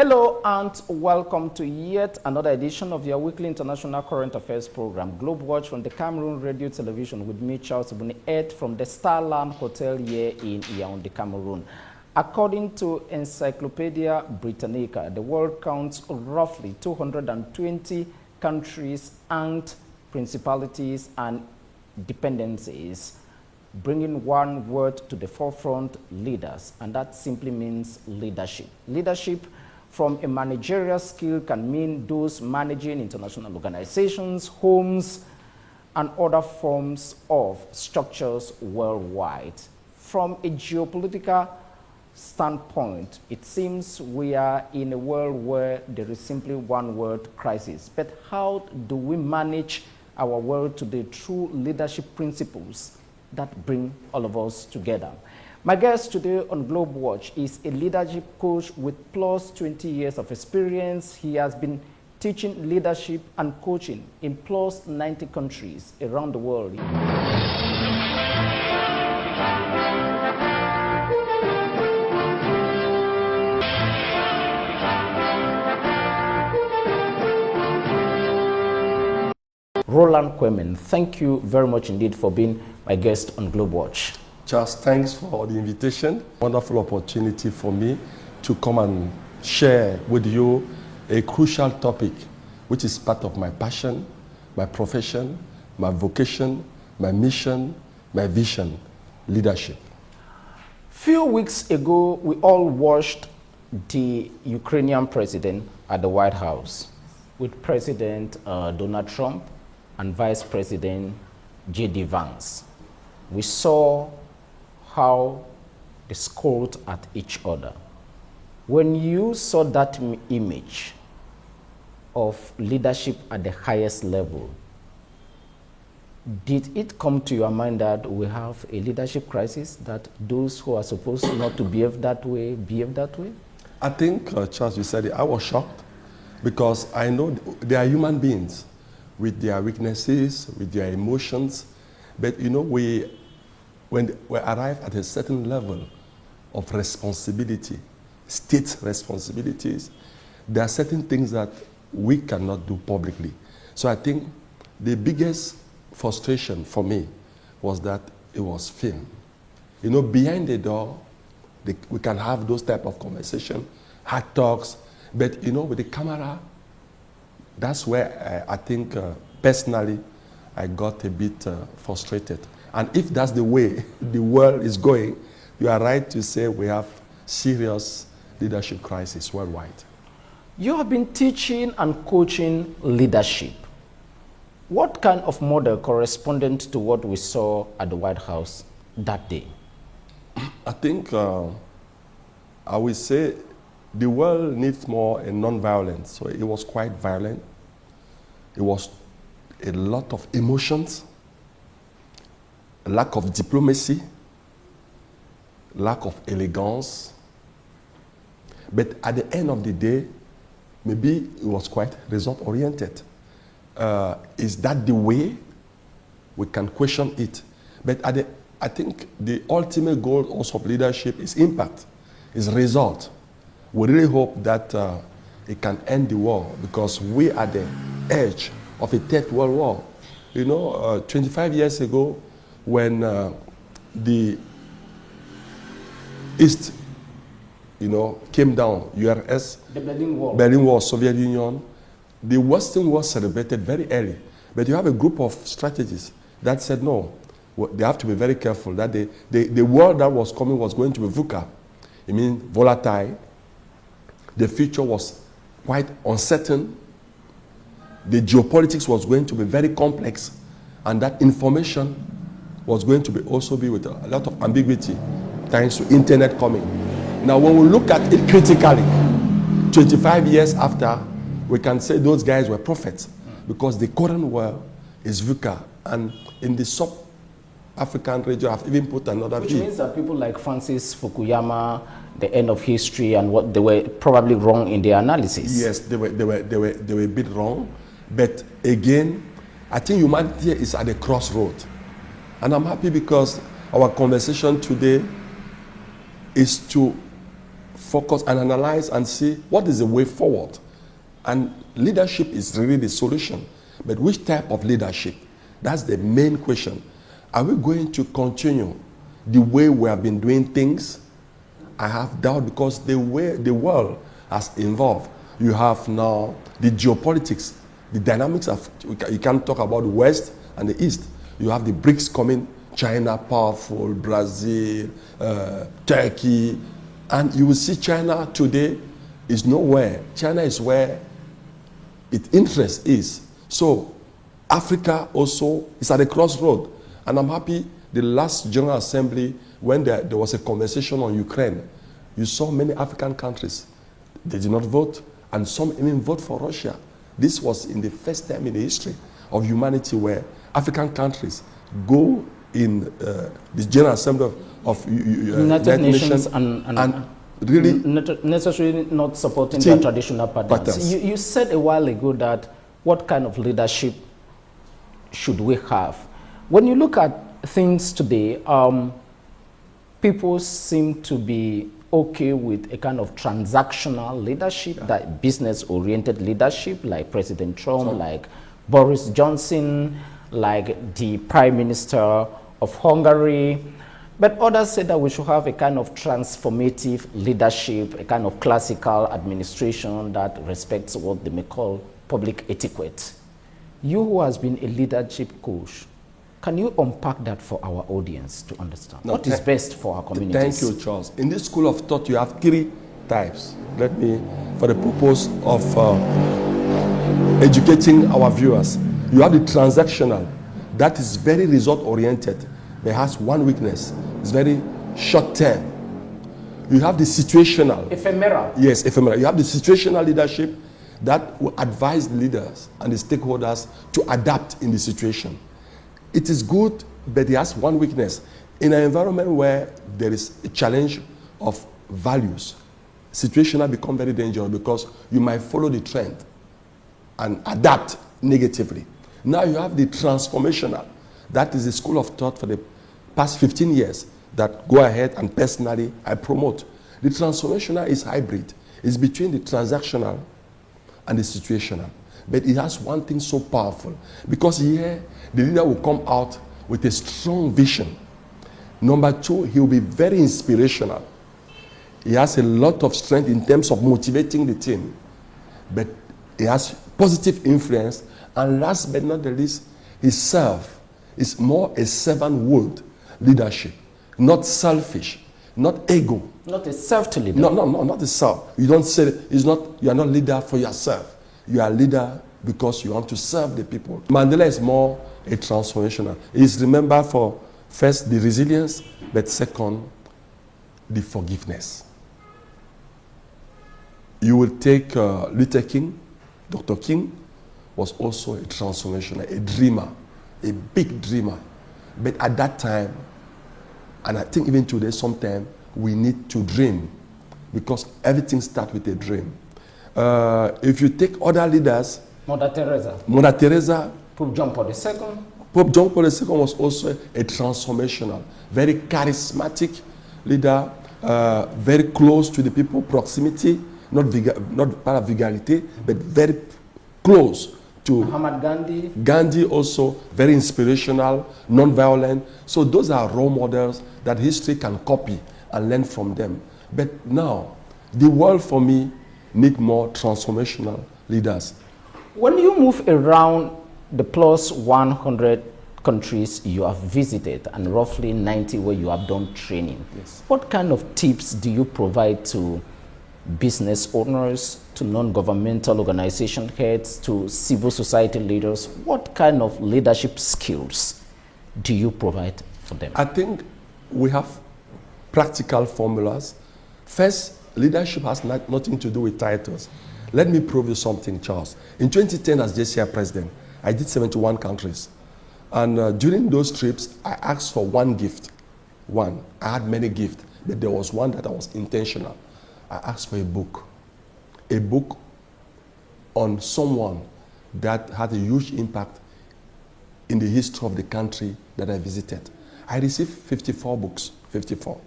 Hello and welcome to yet another edition of your weekly international current affairs program, Globe Watch from the Cameroon Radio Television with me, Charles Ebuni, from the Starland Hotel here in Yaoundé, Cameroon. According to Encyclopedia Britannica, the world counts roughly 220 countries and principalities and dependencies, bringing one word to the forefront: leaders, and that simply means leadership. Leadership from a managerial skill can mean those managing international organizations, homes, and other forms of structures worldwide. From a geopolitical standpoint, it seems we are in a world where there is simply one word: crisis. But how do we manage our world to the true leadership principles that bring all of us together? My guest today on Globe Watch is a leadership coach with plus 20 years of experience. He has been teaching leadership and coaching in plus 90 countries around the world. Roland Quemen, thank you very much indeed for being my guest on Globe Watch. Charles, thanks for the invitation. Wonderful opportunity for me to come and share with you a crucial topic, which is part of my passion, my profession, my vocation, my mission, my vision: leadership. Few weeks ago, we all watched the Ukrainian president at the White House with President Donald Trump and Vice President J.D. Vance. We saw how they scored at each other. When you saw that image of leadership at the highest level, did it come to your mind that we have a leadership crisis, that those who are supposed not to behave that way, behave that way? I think, Charles, you said it, I was shocked because I know they are human beings with their weaknesses, with their emotions, but you know, when we arrive at a certain level of responsibility, state responsibilities, there are certain things that we cannot do publicly. So I think the biggest frustration for me was that it was filmed. You know, behind the door, we can have those type of conversation, hard talks, but you know, with the camera, that's where I think personally I got a bit frustrated. And if that's the way the world is going, you are right to say we have serious leadership crisis worldwide. You have been teaching and coaching leadership. What kind of model corresponded to what we saw at the White House that day? I think I would say the world needs more non-violence. So it was quite violent. It was a lot of emotions, a lack of diplomacy, lack of elegance. But at the end of the day, maybe it was quite result-oriented. Is that the way? We can question it. But I think the ultimate goal also of leadership is impact, is result. We really hope that it can end the war, because we are at the edge of a third world war. You know, 25 years ago, when the East, you know, came down, URSS, the Berlin Wall, Soviet Union, the Western world celebrated very early. But you have a group of strategists that said, no, they have to be very careful, that the world that was coming was going to be VUCA. It means volatile. The future was quite uncertain. The geopolitics was going to be very complex, and that information was going to be also be with a lot of ambiguity, thanks to internet coming. Now, when we look at it critically, 25 years after, we can say those guys were prophets, because the current world is VUCA, and in the sub-African region, I've even put another Which view. means that people like Francis Fukuyama, the end of history, and what they were probably wrong in their analysis. Yes, they were a bit wrong. But again, I think humanity is at a crossroad. And I'm happy because our conversation today is to focus and analyze and see what is the way forward. And leadership is really the solution. But which type of leadership? That's the main question. Are we going to continue the way we have been doing things? I have doubt, because the way the world has evolved. You have now the geopolitics, the dynamics of, you can't talk about the West and the East. You have the BRICS coming, China powerful, Brazil, Turkey, and you will see China today is nowhere. China is where its interest is. So Africa also is at a crossroad. And I'm happy the last General Assembly, when there was a conversation on Ukraine, you saw many African countries, they did not vote, and some even vote for Russia. This was in the first time in the history of humanity where African countries go in the General Assembly of United Nations and really necessarily not supporting their traditional patterns. You said a while ago that what kind of leadership should we have? When you look at things today, people seem to be okay with a kind of transactional leadership, that business-oriented leadership, like President Trump, like Boris Johnson, like the Prime Minister of Hungary. But others say that we should have a kind of transformative leadership, a kind of classical administration that respects what they may call public etiquette. You who has been a leadership coach, can you unpack that for our audience to understand? What is best for our communities? Thank you, Charles. In this school of thought, you have three types. Let me, for the purpose of educating our viewers, you have the transactional. That is very result-oriented. It has one weakness. It's very short-term. You have the situational. Ephemeral. Yes, ephemeral. You have the situational leadership that will advise the leaders and the stakeholders to adapt in the situation. It is good, but it has one weakness. In an environment where there is a challenge of values, situational become very dangerous because you might follow the trend and adapt negatively. Now you have the transformational. That is the school of thought for the past 15 years that go ahead and personally I promote. The transformational is hybrid. It's between the transactional and the situational. But it has one thing so powerful, because here the leader will come out with a strong vision. Number two, he will be very inspirational. He has a lot of strength in terms of motivating the team, but he has positive influence. And last but not the least, he serves. It's more a servanthood leadership, not selfish, not ego. Not a self to leader. No, not a self. You don't say you are not leader for yourself. You are a leader because you want to serve the people. Mandela is more a transformational. He is remembered for first the resilience, but second, the forgiveness. You will take Luther King. Dr. King was also a transformational, a dreamer, a big dreamer. But at that time, and I think even today, sometimes we need to dream, because everything starts with a dream. If you take other leaders, Mother Teresa, Pope John Paul II. Pope John Paul II was also a transformational, very charismatic leader, very close to the people, proximity, not part of vulgarity, but very close to Muhammad Gandhi also, very inspirational, non-violent. So those are role models that history can copy and learn from them. But now, the world for me need more transformational leaders. When you move around the plus 100 countries you have visited and roughly 90 where you have done training, yes, what kind of tips do you provide to business owners, to non-governmental organization heads, to civil society leaders? What kind of leadership skills do you provide for them? I think we have practical formulas. First, leadership has nothing to do with titles. Let me prove you something, Charles. In 2010, as JCI president, I did 71 countries. And during those trips, I asked for one gift. One. I had many gifts, but there was one that I was intentional. I asked for a book on someone that had a huge impact in the history of the country that I visited. I received 54 books, 54.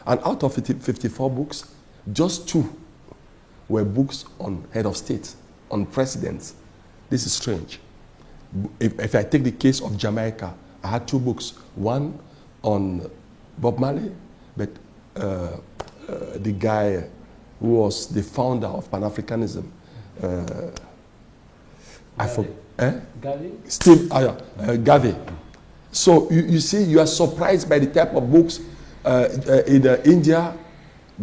And out of 54 books, Just 2 were books on head of state, on presidents. This is strange. If I take the case of Jamaica, I had 2 books. One on Bob Marley, but the guy who was the founder of Pan-Africanism, Steve Garvey. So you see, you are surprised by the type of books in India,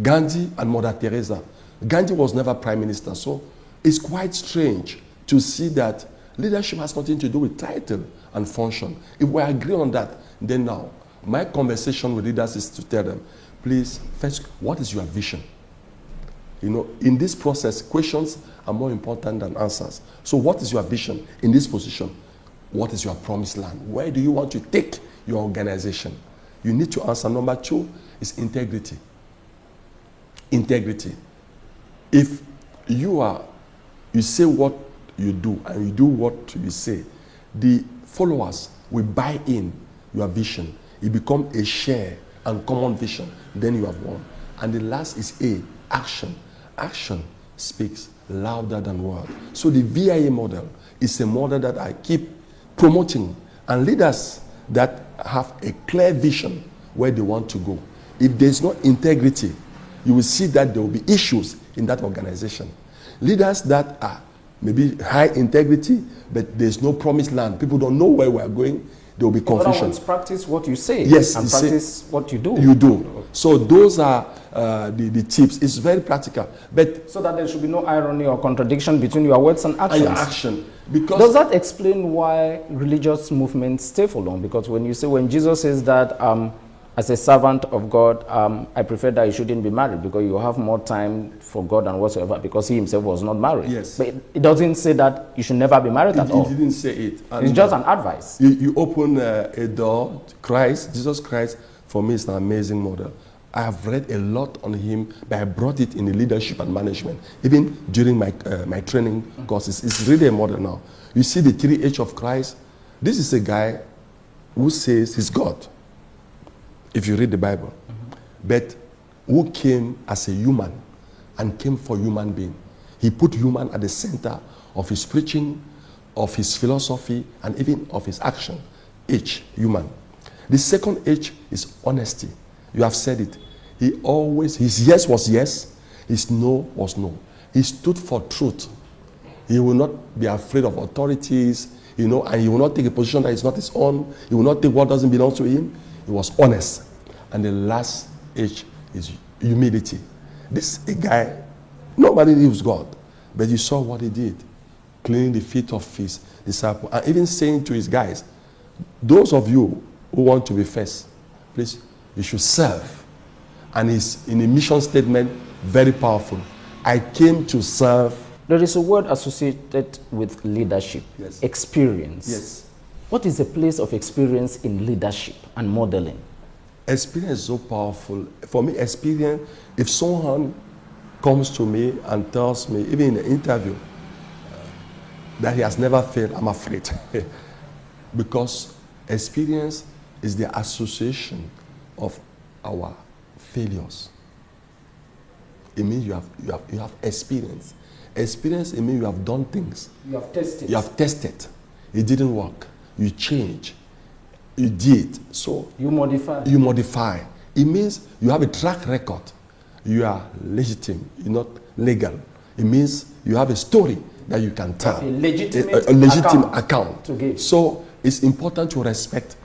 Gandhi and Mother Teresa. Gandhi was never prime minister, so it's quite strange to see that leadership has nothing to do with title and function. If we agree on that, then now my conversation with leaders is to tell them, please, first, what is your vision? You know, in this process, questions are more important than answers. So what is your vision in this position? What is your promised land? Where do you want to take your organization? You need to answer. Number 2 is integrity. Integrity. If you say what you do and you do what you say, the followers will buy in your vision. It becomes a share and common vision. Then you have won. And the last is action. Action speaks louder than words. So the VIA model is a model that I keep promoting, and leaders that have a clear vision where they want to go. If there's no integrity, you will see that there will be issues in that organization. Leaders that are maybe high integrity, but there's no promised land, people don't know where we are going, there will be confusion. Practice what you say, yes, and practice what you do. You do. So those are the tips. It's very practical. But so that there should be no irony or contradiction between your words and actions. And your action. Because does that explain why religious movements stay for long? Because when Jesus says that as a servant of God, I prefer that you shouldn't be married because you have more time for God and whatsoever, because he himself was not married. Yes. But it doesn't say that you should never be married at all. He didn't say it. And it's just an advice. You open a door to Christ. Jesus Christ, for me, is an amazing model. I have read a lot on him, but I brought it in the leadership and management. Even during my training courses, it's really a model now. You see the 3 H of Christ. This is a guy who says he's God, if you read the Bible, but who came as a human and came for human being. He put human at the center of his preaching, of his philosophy, and even of his action. H, human. The second H is honesty. You have said it. His yes was yes, his no was no. He stood for truth. He will not be afraid of authorities, and he will not take a position that is not his own. He will not take what doesn't belong to him. He was honest. And the last H is humility. This is a guy, nobody lives God, but you saw what he did, cleaning the feet of his disciples, and even saying to his guys, those of you who want to be first, please, you should serve. And he's in a mission statement, very powerful. I came to serve. There is a word associated with leadership, yes. Experience. Yes. What is the place of experience in leadership and modeling? Experience is so powerful. For me, experience, if someone comes to me and tells me, even in an interview, that he has never failed, I'm afraid. Because experience is the association of our failures. It means you have experience. Experience, it means you have done things. You have tested. You have tested. It didn't work. You change. You did. So you modify. You modify. It means you have a track record. You are legitimate. You're not legal. It means you have a story that you can tell. A legitimate account to give. So it's important to respect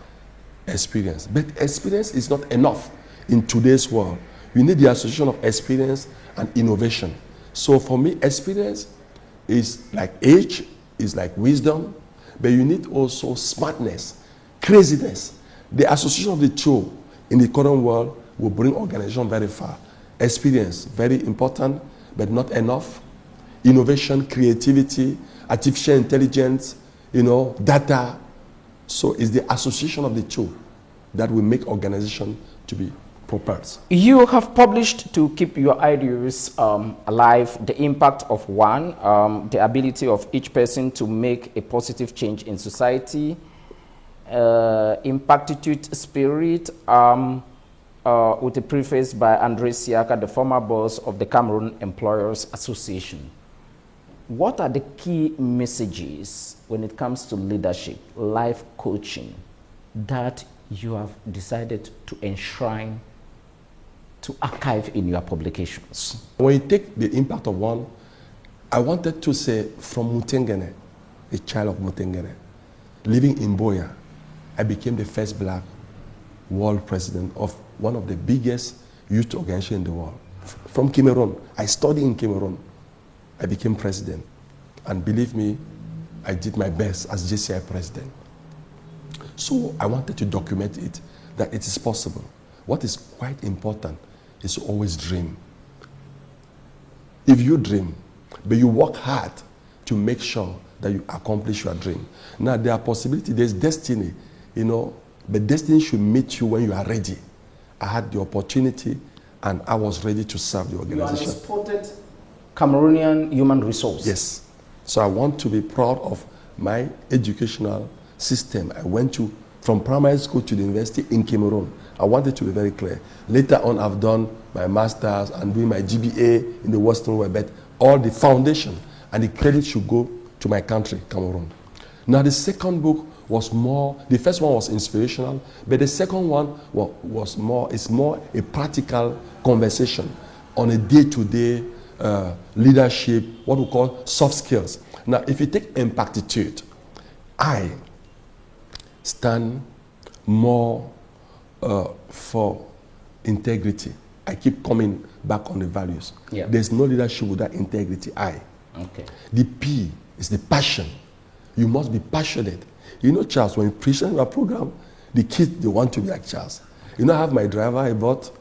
experience. But experience is not enough in today's world. You need the association of experience and innovation. So for me, experience is like age, is like wisdom, but you need also smartness, craziness. The association of the two in the current world will bring organization very far. Experience, very important, but not enough. Innovation, creativity, artificial intelligence, data. So it's the association of the two that will make organization to be propelled. You have published, to keep your ideas alive, the impact of one, the ability of each person to make a positive change in society, impactitude spirit. with a preface by Andre Siaka, the former boss of the Cameroon Employers Association. What are the key messages when it comes to leadership, life coaching, that you have decided to enshrine, to archive in your publications? When you take the impact of one, I wanted to say from Mutengene, a child of Mutengene, living in Boya, I became the first black world president of one of the biggest youth organizations in the world. From Cameroon, I studied in Cameroon. I became president. And believe me, I did my best as JCI president. So I wanted to document it, that it is possible. What is quite important is to always dream. If you dream, but you work hard to make sure that you accomplish your dream. Now there are possibilities, there's destiny, you know, but destiny should meet you when you are ready. I had the opportunity and I was ready to serve the organization. You are an exported Cameroonian human resource. Yes. So I want to be proud of my educational system. I went to from primary school to the university in Cameroon. I wanted to be very clear. Later on, I've done my master's and doing my GBA in the Western world, but all the foundation and the credit should go to my country, Cameroon. Now the second book was more, the first one was inspirational, but the second one was more a practical conversation on a day-to-day leadership, what we call soft skills. Now, if you take impactitude, I stand more for integrity. I keep coming back on the values. Yeah. There's no leadership without integrity. Okay. The P is the passion. You must be passionate. You know, Charles, when you present your program, the kids, they want to be like Charles. You know, I have my driver, I bought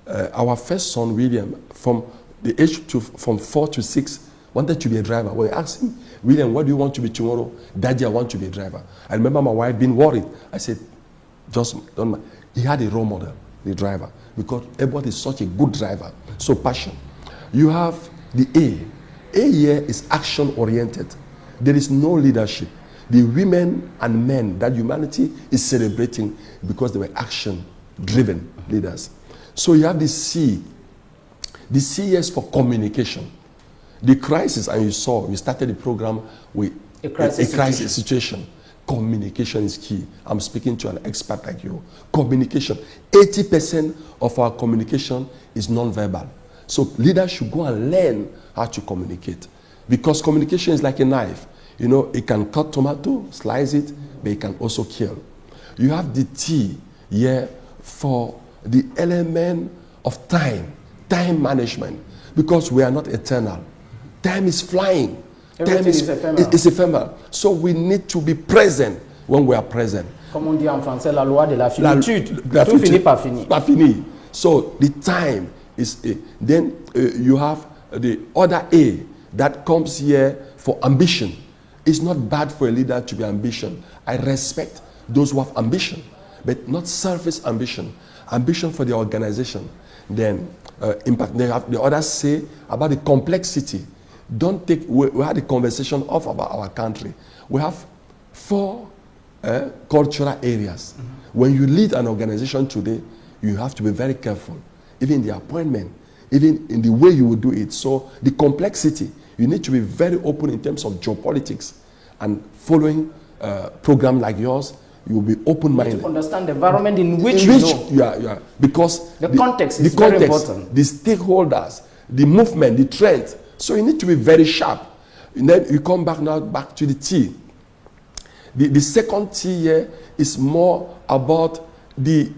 our first son, William, from the age from 4 to 6, wanted to be a driver. When I asked him, William, what do you want to be tomorrow? Daddy, I want to be a driver. I remember my wife being worried. I said, just don't mind. He had a role model, the driver, because everybody is such a good driver. So passion. You have the A. A here is action-oriented. There is no leadership. The women and men that humanity is celebrating because they were action-driven leaders. So you have the C. The C is for communication. The crisis, and you saw, we started the program with a crisis situation. Communication is key. I'm speaking to an expert like you. Communication. 80% of our communication is non-verbal. So leaders should go and learn how to communicate. Because communication is like a knife. You know, it can cut tomato, slice it, but it can also kill. You have the T here for the element of time management, because we are not eternal. Time is flying. Time is ephemeral. It's ephemeral. So we need to be present when we are present. Comme on dit en français, la loi de la finitude. Tout finit par finir. Par finir. So the time is A. Then you have the other A that comes here for ambition. It's not bad for a leader to be ambitious. I respect those who have ambition, but not selfish ambition. Ambition for the organization. Then impact. They have the others say about the complexity. Don't take. We had a conversation about our country. We have 4 cultural areas. Mm-hmm. When you lead an organization today, you have to be very careful, even in the appointment, even in the way you will do it. So the complexity. You need to be very open in terms of geopolitics, and following program like yours, you will be open-minded. To understand the environment in which you know. Yeah. Because the context is very important. The stakeholders, the movement, the trend. So you need to be very sharp. And then you come back to the T. The second T here is more about the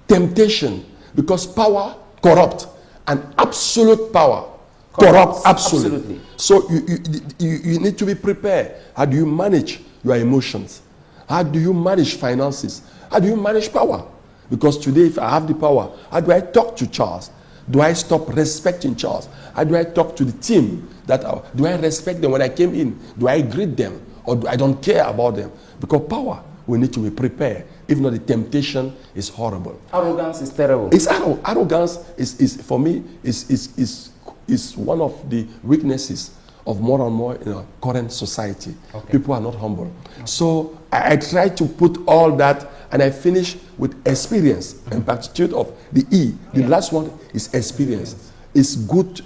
temptation, because power corrupt, and absolute power corrupt absolutely. So you need to be prepared. How do you manage your emotions? How do you manage finances? How do you manage power? Because today, if I have the power, how do I talk to Charles? Do I stop respecting Charles? How do I talk to the team? Do I respect them when I came in? Do I greet them? Or I don't care about them? Because power, we need to be prepared. If not, the temptation is horrible. Arrogance is terrible. Arrogance is for me, is one of the weaknesses of more and more in our current society. Okay. People are not humble. Okay. So I try to put all that, and I finish with experience, and pursuit of the E. The last one is experience. It's good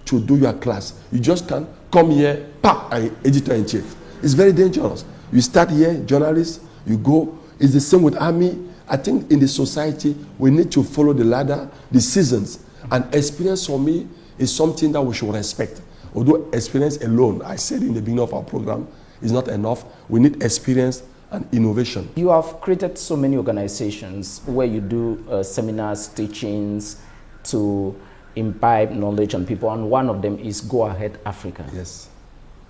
to do your class. You just can't come here, pop, and editor-in-chief. It's very dangerous. You start here, journalist, you go. It's the same with army. I think in the society, we need to follow the ladder, the seasons. And experience for me is something that we should respect. Although experience alone, I said in the beginning of our program, is not enough. We need experience and innovation. You have created so many organizations where you do seminars, teachings to imbibe knowledge on people, and one of them is Go Ahead Africa. Yes.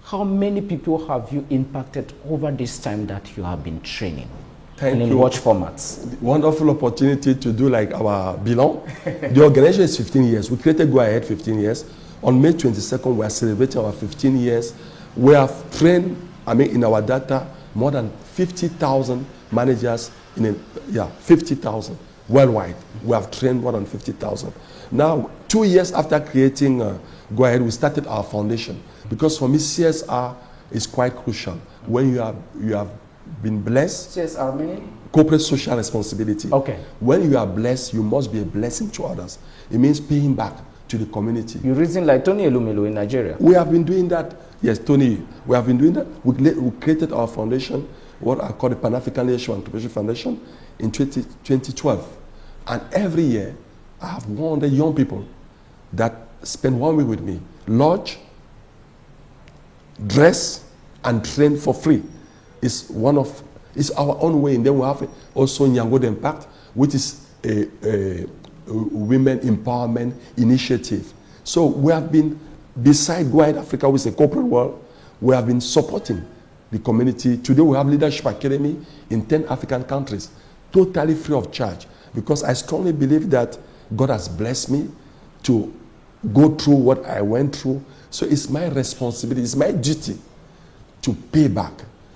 How many people have you impacted over this time that you have been training? Thank you. In watch formats. Wonderful opportunity to do like our Bilan. The organization is 15 years. We created Go Ahead 15 years. On May 22nd, we are celebrating our 15 years. We have trained, in our data, more than 50,000 managers, 50,000 worldwide. We have trained more than 50,000. Now, 2 years after creating Go Ahead, we started our foundation. Because for me, CSR is quite crucial. When you have been blessed. CSR meaning? Corporate social responsibility. Okay. When you are blessed, you must be a blessing to others. It means paying back to the community. You reason like Tony Elumelu in Nigeria? We have been doing that. Yes, Tony, we have been doing that. We created our foundation, what I call the Pan-African Leadership and Entrepreneurship Foundation, in 2012. And every year, I have 100 young people that spend 1 week with me, lodge, dress, and train for free. It's our own way. And then we have also Nyangodo Impact, which is a women empowerment initiative. So we have been, beside Go Ahead Africa, which is a corporate world, we have been supporting the community. Today we have Leadership Academy in 10 African countries, totally free of charge, because I strongly believe that God has blessed me to go through what I went through. So it's my responsibility, it's my duty to pay back.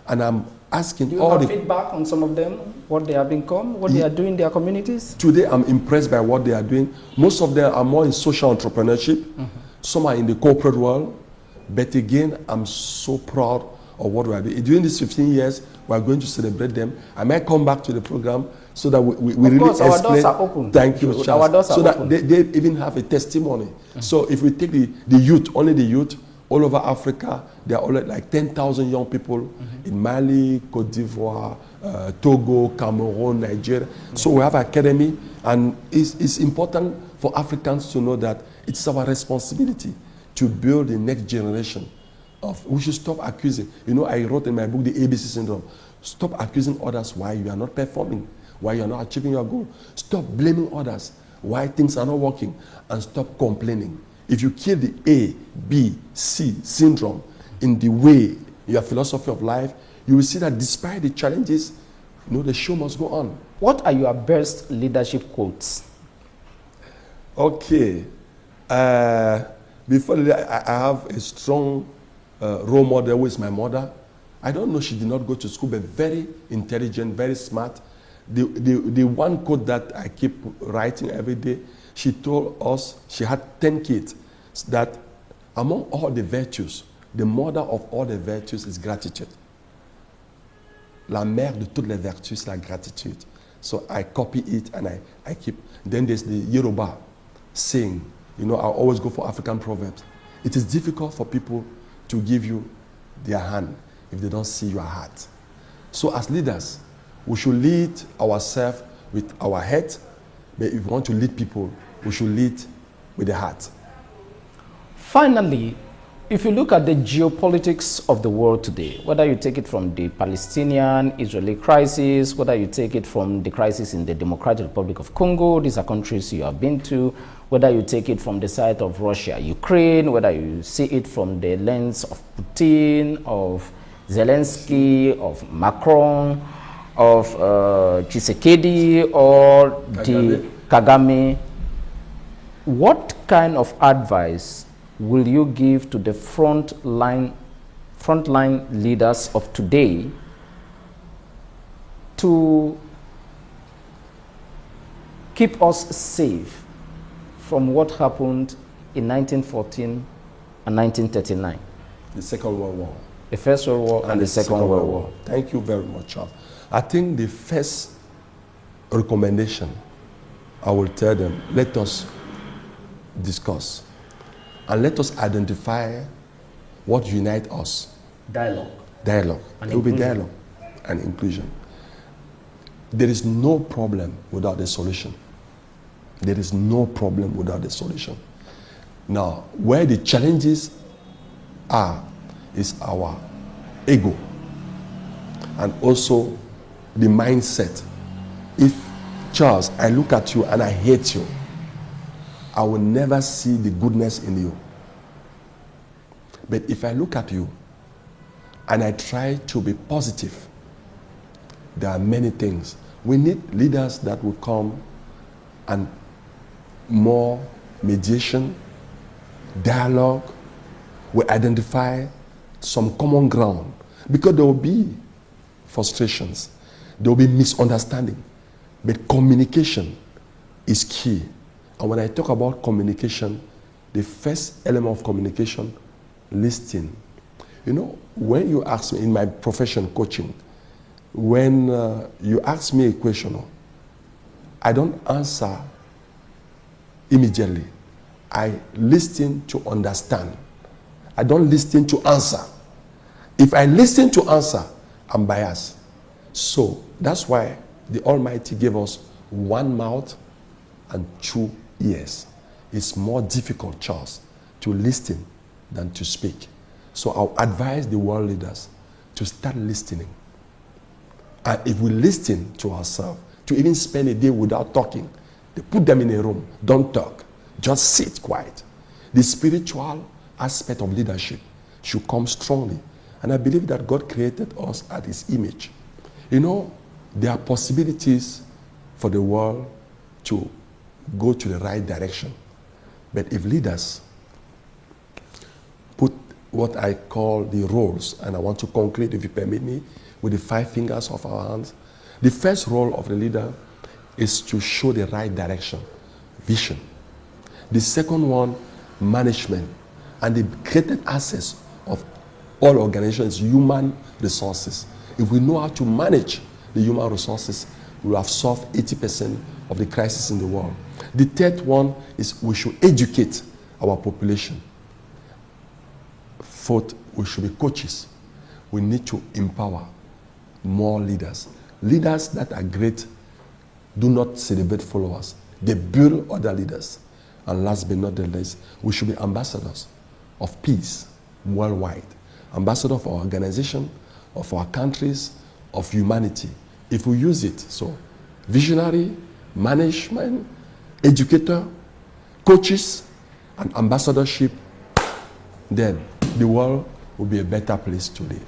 And I'm asking all the feedback on some of them, what they have become, what they are doing in their communities. Today, I'm impressed by what they are doing. Most of them are more in social entrepreneurship. Some are in the corporate world. But again, I'm so proud of what we are doing. During these 15 years, we are going to celebrate them. I might come back to the program so that we really explain. Our doors are open. Thank you, Charles. Our doors are open. That they even have a testimony. So if we take the youth, only the youth, all over Africa, there are already like 10,000 young people in Mali, Côte d'Ivoire, Togo, Cameroon, Nigeria. So we have an academy, and it's important for Africans to know that it's our responsibility to build the next generation. We should stop accusing. I wrote in my book, the ABC syndrome. Stop accusing others why you are not performing, why you are not achieving your goal. Stop blaming others why things are not working, and stop complaining. If you kill the A, B, C syndrome in the way, your philosophy of life, you will see that despite the challenges, the show must go on. What are your best leadership quotes? Okay. Before I have a strong role model who is my mother. I don't know, she did not go to school, but very intelligent, very smart. The one quote that I keep writing every day, she told us, she had 10 kids, that among all the virtues, the mother of all the virtues is gratitude. La mère de toutes les vertus, c'est la gratitude. So I copy it and I keep. Then there's the Yoruba saying, I always go for African proverbs. It is difficult for people to give you their hand if they don't see your heart. So as leaders, we should lead ourselves with our head, but if we want to lead people, we should lead with the heart. Finally, if you look at the geopolitics of the world today, whether you take it from the Palestinian-Israeli crisis, whether you take it from the crisis in the Democratic Republic of Congo, these are countries you have been to, whether you take it from the side of Russia, Ukraine, whether you see it from the lens of Putin, of Zelensky, of Macron, of Tshisekedi, or the Kagame, what kind of advice will you give to the frontline leaders of today to keep us safe from what happened in 1914 and 1939? the Second World War. The First World War and the Second World War. Thank you very much, Charles. I think the first recommendation, I will tell them, let us discuss and let us identify what unites us. Dialogue. Dialogue. And it will be inclusion. dialogue and inclusion. There is no problem without a solution. There is no problem without a solution. Now, where the challenges are is our ego and also the mindset. If, Charles, I look at you and I hate you, I will never see the goodness in you. But if I look at you and I try to be positive, there are many things. We need leaders that will come and more mediation, dialogue, we identify some common ground, because there will be frustrations, there will be misunderstanding, but communication is key. And when I talk about communication, the first element of communication, listening. You know, when you ask me in my profession, coaching, when you ask me a question, I don't answer immediately. I listen to understand. I don't listen to answer. If I listen to answer, I'm biased. So that's why the Almighty gave us one mouth and two ears. It's more difficult, Charles, to listen than to speak. So I'll advise the world leaders to start listening. And if we listen to ourselves, to even spend a day without talking, they put them in a room, don't talk, just sit quiet. The spiritual aspect of leadership should come strongly. And I believe that God created us at His image. You know, there are possibilities for the world to go to the right direction. But if leaders put what I call the roles, and I want to conclude, if you permit me, with the 5 fingers of our hands. The first role of the leader is to show the right direction, vision. The second one, management, and the created access of all organizations, human resources. If we know how to manage the human resources, we will have solved 80% of the crisis in the world. The third one is we should educate our population. Fourth, we should be coaches. We need to empower more leaders. Leaders that are great do not celebrate followers. They build other leaders. And last but not the least, we should be ambassadors of peace worldwide. Ambassador of our organization, of our countries, of humanity. If we use it, so visionary, management, educator, coaches, and ambassadorship, then the world will be a better place to live.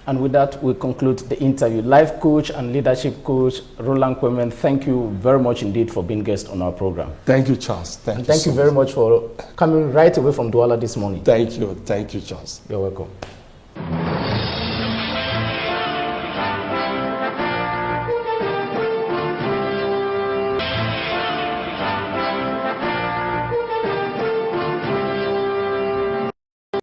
And with that, we conclude the interview. Life coach and leadership coach, Roland Kwemen, thank you very much indeed for being guest on our program. Thank you, Charles. Thank you very much for coming right away from Douala this morning. Thank you, Charles. You're welcome.